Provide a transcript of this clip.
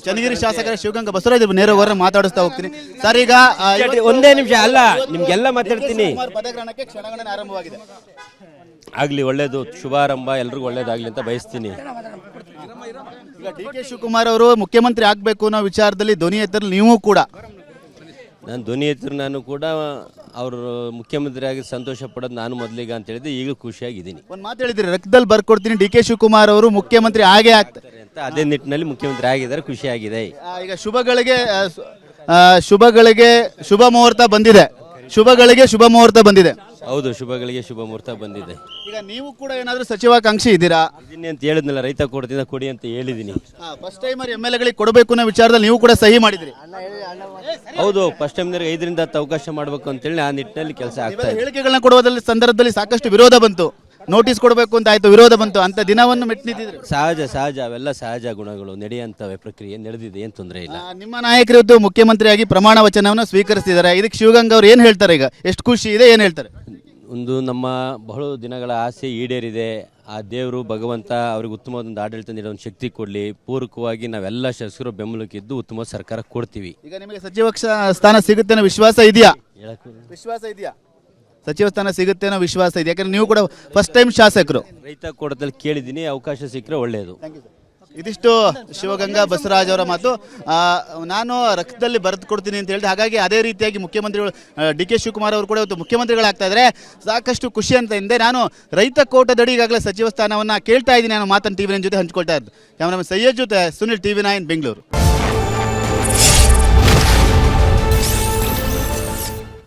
ಚನ್ನಗಿರಿ ಶಾಸಕರ ಶಿವಗಂಗಾ ಬಸವರಾಜ್ ನೇರವಾಗಿ ಮಾತಾಡಿಸ್ತಾ ಹೋಗ್ತೀನಿ ಸರ್. ಈಗ ಒಂದೇ ನಿಮಿಷ ಅಲ್ಲ, ನಿಮ್ಗೆಲ್ಲ ಮಾತಾಡ್ತೀನಿ. ಪದಗ್ರಹಣಕ್ಕೆ ಕ್ಷಣಗಣನೆ ಆರಂಭವಾಗಿದೆ. ಆಗ್ಲಿ, ಒಳ್ಳೇದು, ಶುಭಾರಂಭ, ಎಲ್ರಿಗೂ ಒಳ್ಳೇದಾಗ್ಲಿ ಅಂತ ಬಯಸ್ತೀನಿ. ಈಗ ಡಿ ಕೆ ಶಿವಕುಮಾರ್ ಅವರು ಮುಖ್ಯಮಂತ್ರಿ ಆಗಬೇಕು ಅನ್ನೋ ವಿಚಾರದಲ್ಲಿ ಧ್ವನಿ ಎತ್ತರಲ್ಲಿ ನೀವು ಕೂಡ ನಾನು ಧ್ವನಿ ಎತ್ತರು, ನಾನು ಕೂಡ ಅವರು ಮುಖ್ಯಮಂತ್ರಿಯಾಗಿ ಸಂತೋಷ ಪಡೋದು ನಾನು ಮೊದಲಿಗೆ ಅಂತ ಹೇಳಿದ್ರೆ ಈಗ ಖುಷಿಯಾಗಿದ್ದೀನಿ. ಒಂದು ಮಾತು ಹೇಳಿದ್ರಿ, ರಕ್ತದಲ್ಲಿ ಬರ್ಕೊಡ್ತೀನಿ, ಡಿ ಕೆ ಶಿವಕುಮಾರ್ ಅವರು ಮುಖ್ಯಮಂತ್ರಿ ಆಗೇ ಆಗ್ತಾರೆ ಅಂತ. ಅದೇ ನಿಟ್ಟಿನಲ್ಲಿ ಮುಖ್ಯಮಂತ್ರಿ ಆಗಿದ್ದಾರೆ, ಖುಷಿಯಾಗಿದೆ. ಈಗ ಶುಭಗಳಿಗೆ ಶುಭ ಮುಹೂರ್ತ ಬಂದಿದೆ. ಶುಭ ಮುಹೂರ್ತ ಬಂದಿದೆ. ಹೌದು, ಶುಭಗಳಿಗೆ ಶುಭ ಮುಹೂರ್ತ ಬಂದಿದೆ. ಈಗ ನೀವು ಕೂಡ ಏನಾದರೂ ಸಚಿವಾಕಾಂಕ್ಷಿ ಇದ್ದೀರಾ? ಇದನ್ನೇ ಅಂತ ಹೇಳಿದ್ನಲ್ಲ, ರೈತ ಕೊಡ್ತೀನಿ ಕೊಡಿ ಅಂತ ಹೇಳಿದ್ದೀನಿ. ಫಸ್ಟ್ ಟೈಮರ್ MLAಗಳಿಗೆ ಕೊಡಬೇಕು ಅನ್ನೋ ವಿಚಾರದಲ್ಲಿ ನೀವು ಕೂಡ ಸಹಿ ಮಾಡಿದ್ರಿ. ಹೌದು, ಫಸ್ಟ್ ಟೈಮ್ 5ರಿಂದ 10 ಅವಕಾಶ ಮಾಡಬೇಕು ಅಂತೇಳಿ ಆ ನಿಟ್ಟಿನಲ್ಲಿ ಕೆಲಸ ಆಗ್ತಾ ಇದೆ. ಹೇಳಿಕೆಗಳನ್ನ ಕೊಡುವುದರಲ್ಲಿ ಸಂದರ್ಭದಲ್ಲಿ ಸಾಕಷ್ಟು ವಿರೋಧ ಬಂತು, ನೋಟಿಸ್ ಕೊಡಬೇಕು ಅಂತ ಆಯ್ತು, ವಿರೋಧ ಬಂತು, ಅಂತ ದಿನವನ್ನು ಮೆಟ್ಟಿದ್ರು. ಸಹಜ, ಅವೆಲ್ಲ ಸಹಜ ಗುಣಗಳು, ನಡೆಯುವಂತವೆ ಪ್ರಕ್ರಿಯೆ ನಡೆದಿದೆ, ಏನು ತೊಂದರೆ ಇಲ್ಲ. ನಿಮ್ಮ ನಾಯಕರು ಇವತ್ತು ಮುಖ್ಯಮಂತ್ರಿಯಾಗಿ ಪ್ರಮಾಣ ವಚನವನ್ನು ಸ್ವೀಕರಿಸಿದ್ದಾರೆ. ಇದಕ್ಕೆ ಶಿವಗಂಗಾ ಅವರು ಏನು ಹೇಳ್ತಾರೆ? ಈಗ ಎಷ್ಟು ಖುಷಿ ಇದೆ, ಏನು ಹೇಳ್ತಾರೆ? ಒಂದು ನಮ್ಮ ಬಹಳ ದಿನಗಳ ಆಸೆ ಈಡೇರಿದೆ. ಆ ದೇವರು ಭಗವಂತ ಅವ್ರಿಗೆ ಉತ್ತಮವಾದ ಆಡಳಿತ ನೀಡೋ ಒಂದು ಶಕ್ತಿ ಕೊಡಲಿ. ಪೂರಕವಾಗಿ ನಾವೆಲ್ಲ ಶಾಸಕರು ಬೆಂಬಲಕ್ಕಿದ್ದು ಉತ್ತಮ ಸರ್ಕಾರ ಕೊಡ್ತೀವಿ. ಈಗ ನಿಮಗೆ ಸಚಿವ ಸ್ಥಾನ ಸಿಗುತ್ತೆ ಅನ್ನೋ ವಿಶ್ವಾಸ ಇದೆಯಾ? ಸಚಿವ ಸ್ಥಾನ ಸಿಗುತ್ತೆ ಅನ್ನೋ ವಿಶ್ವಾಸ ಇದೆ? ಯಾಕಂದ್ರೆ ನೀವು ಕೂಡ ಫಸ್ಟ್ ಟೈಮ್ ಶಾಸಕರು. ರೈತ ಕೊಡದಲ್ಲಿ ಕೇಳಿದ್ದೀನಿ, ಅವಕಾಶ ಸಿಕ್ಕರೆ ಒಳ್ಳೆಯದು. ಇದಿಷ್ಟು ಶಿವಗಂಗಾ ಬಸವರಾಜ್ ಅವರ ಮಾತು. ನಾನು ರಕ್ತದಲ್ಲಿ ಬರೆದು ಕೊಡ್ತೀನಿ ಅಂತ ಹೇಳಿದೆ. ಹಾಗಾಗಿ ಅದೇ ರೀತಿಯಾಗಿ ಮುಖ್ಯಮಂತ್ರಿಗಳು ಡಿ ಕೆ ಶಿವಕುಮಾರ್ ಅವರು ಕೂಡ ಇವತ್ತು ಮುಖ್ಯಮಂತ್ರಿಗಳಾಗ್ತಾ ಇದ್ದಾರೆ. ಸಾಕಷ್ಟು ಖುಷಿ ಅಂತ ಹಿಂದೆ ನಾನು ರೈತ ಕೋಟದಡಿ ಈಗಾಗಲೇ ಸಚಿವ ಸ್ಥಾನವನ್ನು ಕೇಳ್ತಾ ಇದ್ದೀನಿ ಅನ್ನೋ ಮಾತನ್ನು TV9 ಜೊತೆ ಹಂಚ್ಕೊಳ್ತಾ ಇದ್ದು. ಕ್ಯಾಮರಾಮನ್ ಸೈಯದ್ ಜೊತೆ ಸುನಿಲ್, TV9 ಬೆಂಗಳೂರು.